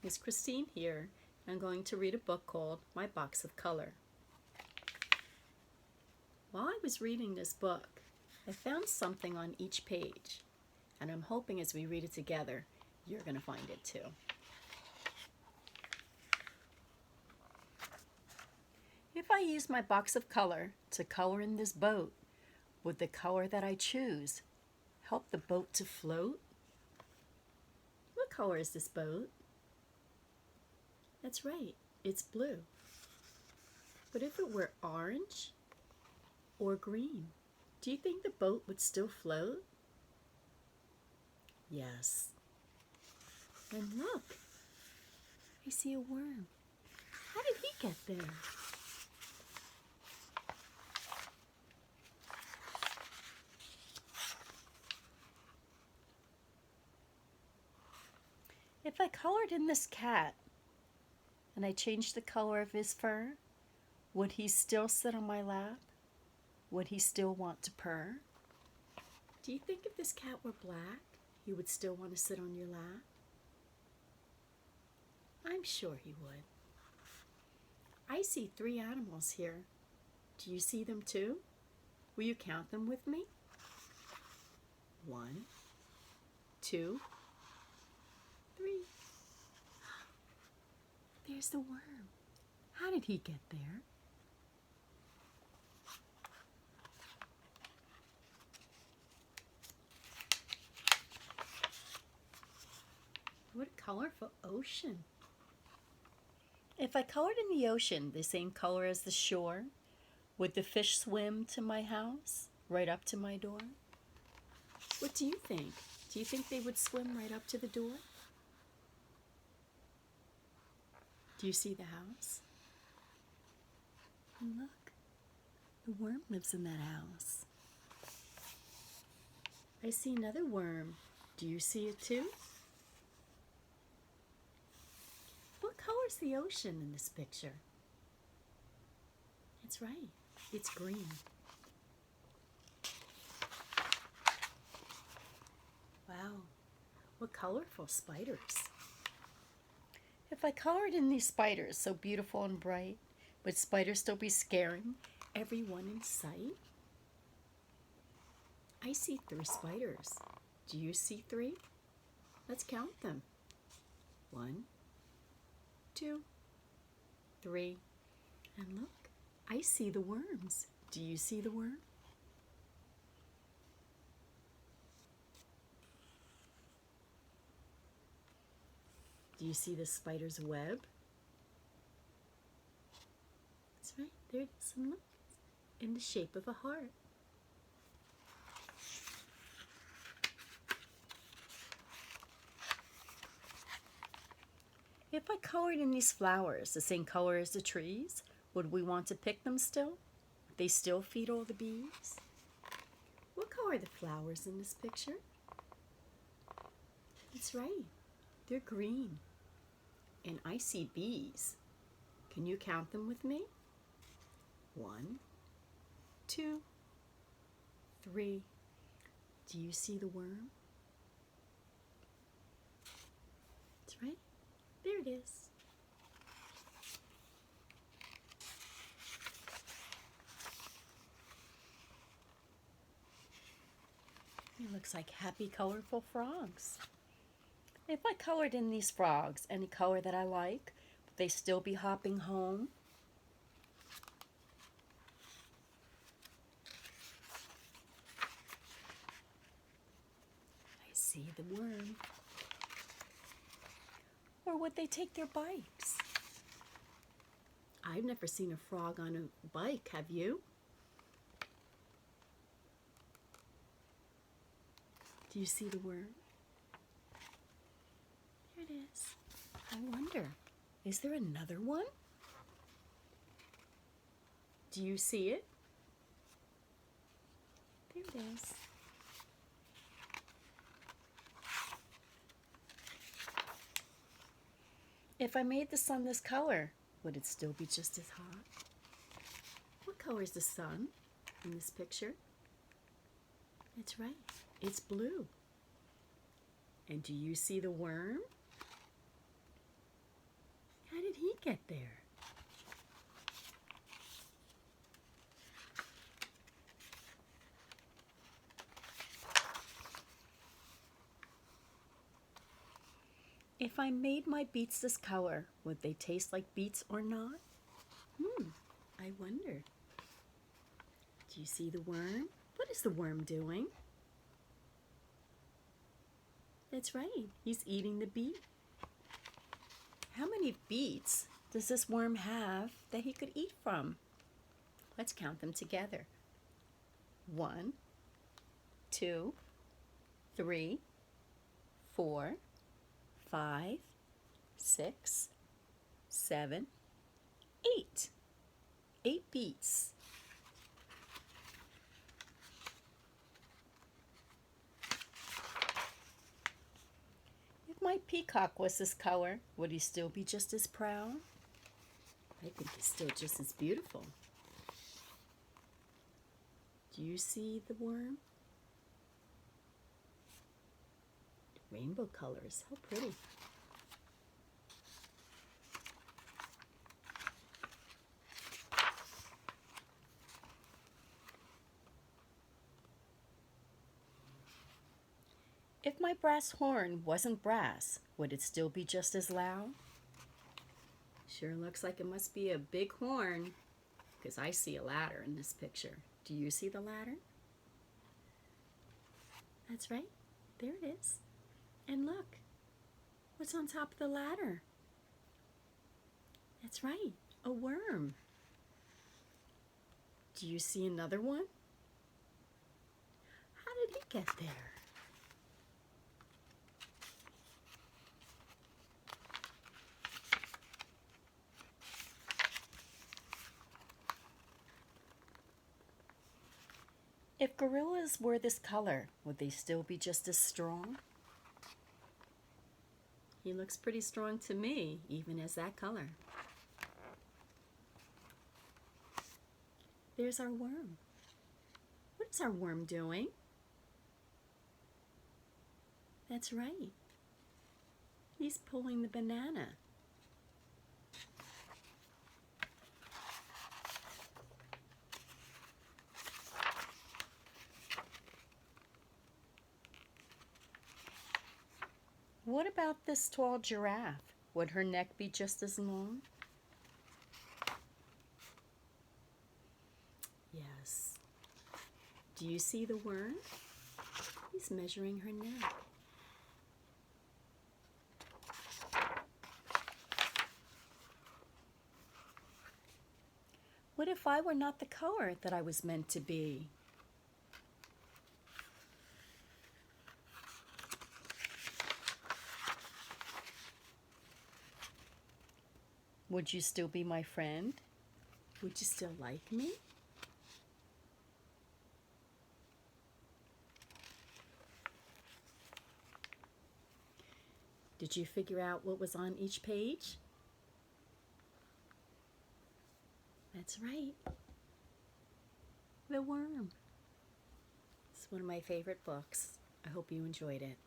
Miss Christine here. I'm going to read a book called My Box of Color. While I was reading this book, I found something on each page, and I'm hoping as we read it together, you're going to find it too. If I use my box of color to color in this boat, would the color that I choose help the boat to float? What color is this boat? That's right, it's blue. But if it were orange or green, do you think the boat would still float? Yes. And look, I see a worm. How did he get there? If I colored in this cat and I changed the color of his fur, would he still sit on my lap? Would he still want to purr? Do you think if this cat were black, he would still want to sit on your lap? I'm sure he would. I see 3 animals here. Do you see them too? Will you count them with me? 1, 2, 3. There's the worm. How did he get there? What a colorful ocean. If I colored in the ocean the same color as the shore, would the fish swim to my house, right up to my door? What do you think? Do you think they would swim right up to the door? Do you see the house? And look, the worm lives in that house. I see another worm. Do you see it too? What color's the ocean in this picture? It's right, it's green. Wow, what colorful spiders. If I colored in these spiders so beautiful and bright, would spiders still be scaring everyone in sight? I see 3 spiders. Do you see 3? Let's count them. 1, 2, 3. And look, I see the worms. Do you see the worm? Do you see the spider's web? That's right, there it is. And look, in the shape of a heart. If I colored in these flowers the same color as the trees, would we want to pick them still? Would they still feed all the bees? What color are the flowers in this picture? That's right, they're green. And I see bees. Can you count them with me? 1, 2, 3. Do you see the worm? That's right. There it is. It looks like happy, colorful frogs. If I colored in these frogs any color that I like, would they still be hopping home? I see the worm. Or would they take their bikes? I've never seen a frog on a bike, have you? Do you see the worm? There it is. I wonder, is there another one? Do you see it? There it is. If I made the sun this color, would it still be just as hot? What color is the sun in this picture? That's right, it's blue. And do you see the worm? If I made my beets this color, would they taste like beets or not? I wonder. Do you see the worm? What is the worm doing? That's right, he's eating the beet. How many beets does this worm have that he could eat from? Let's count them together. 1, 2, 3, 4, 5, 6, 7, 8. 8 beets. If my peacock was this color, would he still be just as proud? I think he's still just as beautiful. Do you see the worm? Rainbow colors, how pretty. If my brass horn wasn't brass, would it still be just as loud? Sure looks like it must be a big horn, because I see a ladder in this picture. Do you see the ladder? That's right, there it is. And look, what's on top of the ladder? That's right, a worm. Do you see another one? How did he get there? If gorillas were this color, would they still be just as strong? He looks pretty strong to me, even as that color. There's our worm. What is our worm doing? That's right. He's pulling the banana. What about this tall giraffe? Would her neck be just as long? Yes. Do you see the worm? He's measuring her neck. What if I were not the color that I was meant to be? Would you still be my friend? Would you still like me? Did you figure out what was on each page? That's right. The worm. It's one of my favorite books. I hope you enjoyed it.